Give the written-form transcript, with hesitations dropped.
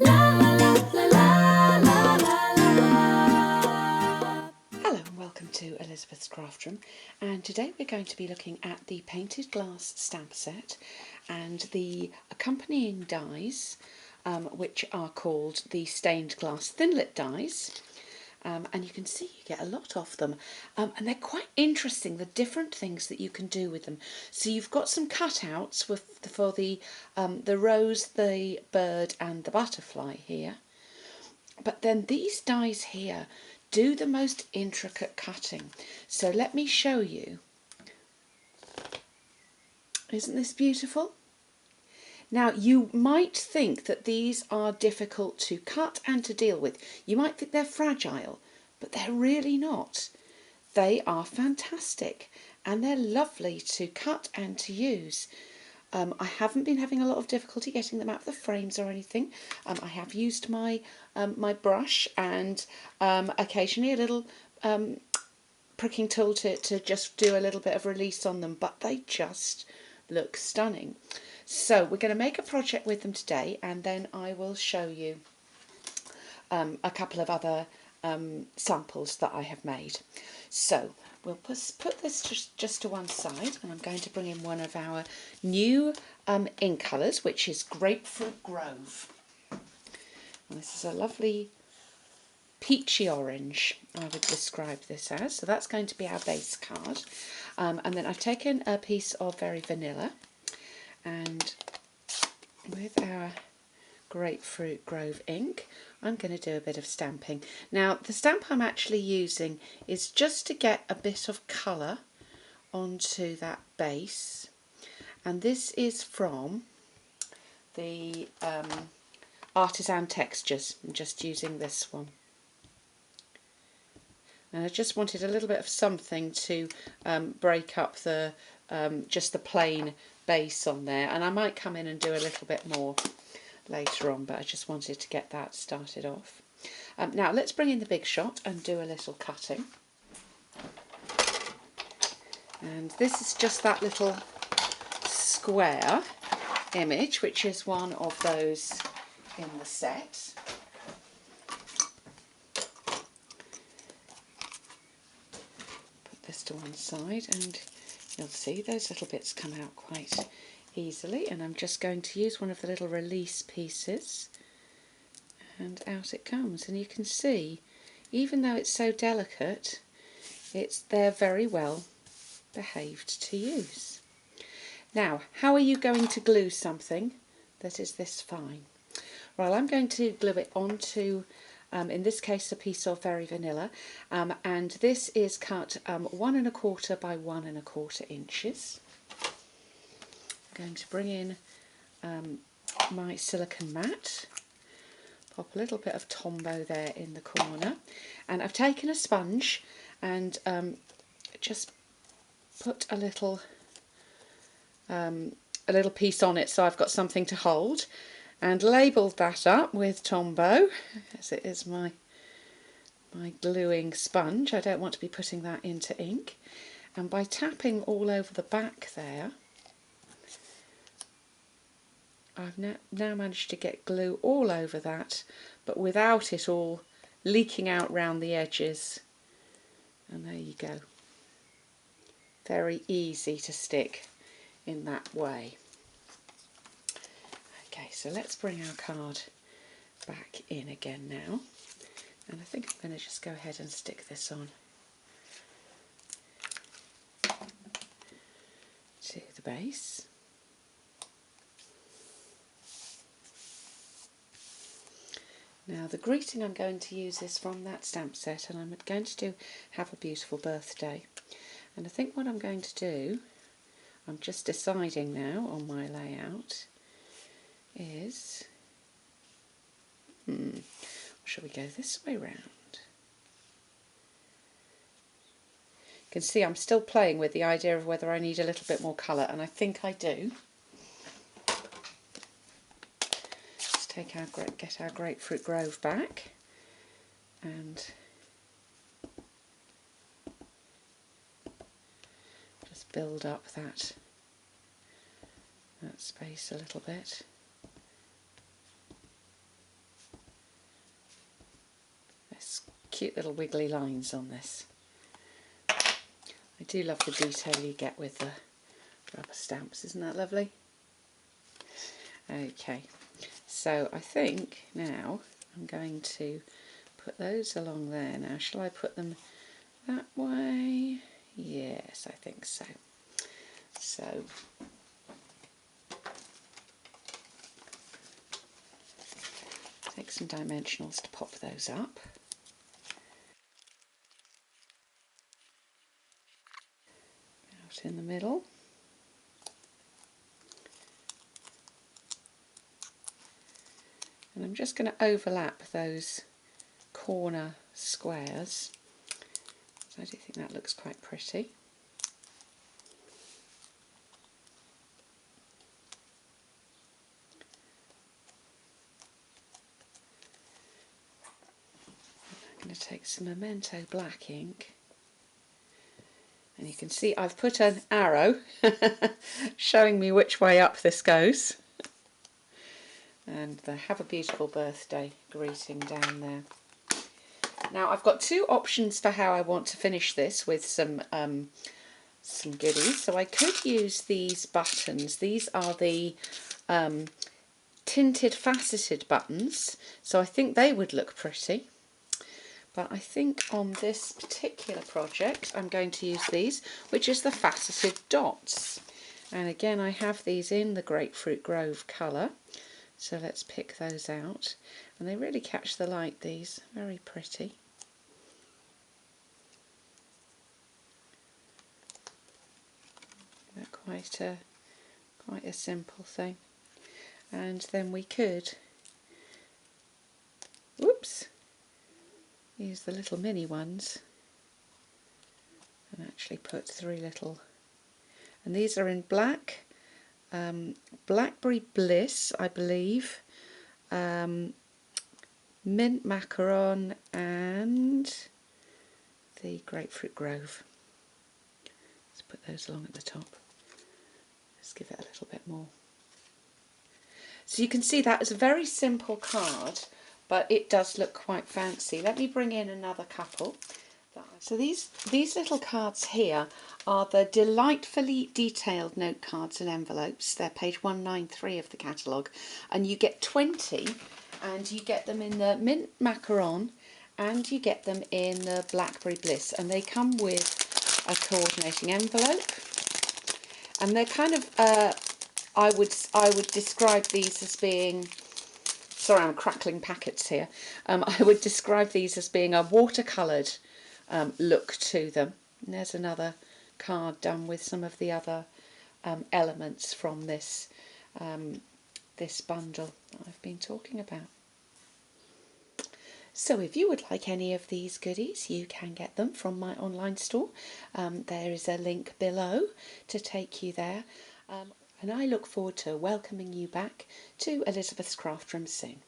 Hello and welcome to Elizabeth's Craft Room, and today we're going to be looking at the painted glass stamp set and the accompanying dies, which are called the stained glass Thinlit dies. And you can see you get a lot of them, and they're quite interesting, the different things that you can do with them. So you've got some cutouts for the rose, the bird and the butterfly here, but then these dies here do the most intricate cutting. So let me show you. Isn't this beautiful? Now, you might think that these are difficult to cut and to deal with. You might think they're fragile, but they're really not. They are fantastic and they're lovely to cut and to use. I haven't been having a lot of difficulty getting them out of the frames or anything. I have used my my brush and occasionally a little pricking tool to just do a little bit of release on them, but they just look stunning. So we're going to make a project with them today, and then I will show you a couple of other samples that I have made. So we'll put this just to one side, and I'm going to bring in one of our new ink colours, which is Grapefruit Grove. And this is a lovely peachy orange, I would describe this as. So that's going to be our base card. And then I've taken a piece of Very Vanilla, and with our Grapefruit Grove ink, I'm going to do a bit of stamping. Now, the stamp I'm actually using is just to get a bit of colour onto that base, and this is from the Artisan Textures. I'm just using this one. And I just wanted a little bit of something to break up the just the plain base on there, and I might come in and do a little bit more later on, but I just wanted to get that started off. Now let's bring in the big shot and do a little cutting. And this is just that little square image, which is one of those in the set. Put this to one side, and you'll see those little bits come out quite easily, and I'm just going to use one of the little release pieces, and out it comes. And you can see, even though it's so delicate, they're very well behaved to use. Now, how are you going to glue something that is this fine? Well, I'm going to glue it onto, in this case, a piece of Very Vanilla, and this is cut 1 1/4 by 1 1/4 inches. I'm going to bring in my silicone mat, pop a little bit of Tombow there in the corner, and I've taken a sponge and just put a little piece on it so I've got something to hold, and labelled that up with Tombow, as it is my gluing sponge. I don't want to be putting that into ink, and by tapping all over the back there, I've now managed to get glue all over that, but without it all leaking out round the edges. And there you go. Very easy to stick in that way. Okay, so let's bring our card back in again now. And I think I'm going to just go ahead and stick this on to the base. Now, the greeting I'm going to use is from that stamp set, and I'm going to do Have a Beautiful Birthday. And I think what I'm going to do, I'm just deciding now on my layout, is, shall we go this way round? You can see I'm still playing with the idea of whether I need a little bit more colour, and I think I do. Get our Grapefruit Grove back, and just build up that space a little bit. cute little wiggly lines on this. I do love the detail you get with the rubber stamps, isn't that lovely? Okay, so I think now I'm going to put those along there. Now, shall I put them that way? Yes, I think so. So take some dimensionals to pop those up. Out in the middle. And I'm just going to overlap those corner squares. So I do think that looks quite pretty. I'm going to take some Memento black ink. And you can see I've put an arrow showing me which way up this goes. And they have a beautiful birthday greeting down there. Now I've got two options for how I want to finish this with some goodies. So I could use these buttons. These are the tinted faceted buttons. So I think they would look pretty. But I think on this particular project I'm going to use these, which is the faceted dots. And again I have these in the Grapefruit Grove colour. So let's pick those out, and they really catch the light, these, very pretty. They're quite a simple thing. And then we could, whoops, use the little mini ones and actually put three little, and these are in black, Blackberry Bliss, I believe, mint macaron, and the Grapefruit Grove. Let's put those along at the top. Let's give it a little bit more. So you can see that is a very simple card, but it does look quite fancy. Let me bring in another couple. So these little cards here are the delightfully detailed note cards and envelopes. They're page 193 of the catalogue, and you get 20, and you get them in the mint macaron and you get them in the Blackberry Bliss, and they come with a coordinating envelope, and they're kind of I would describe these as being, sorry I'm crackling packets here, I would describe these as being a watercoloured look to them. And there's another card done with some of the other elements from this this bundle that I've been talking about. So if you would like any of these goodies, you can get them from my online store. There is a link below to take you there, and I look forward to welcoming you back to Elizabeth's Craft Room soon.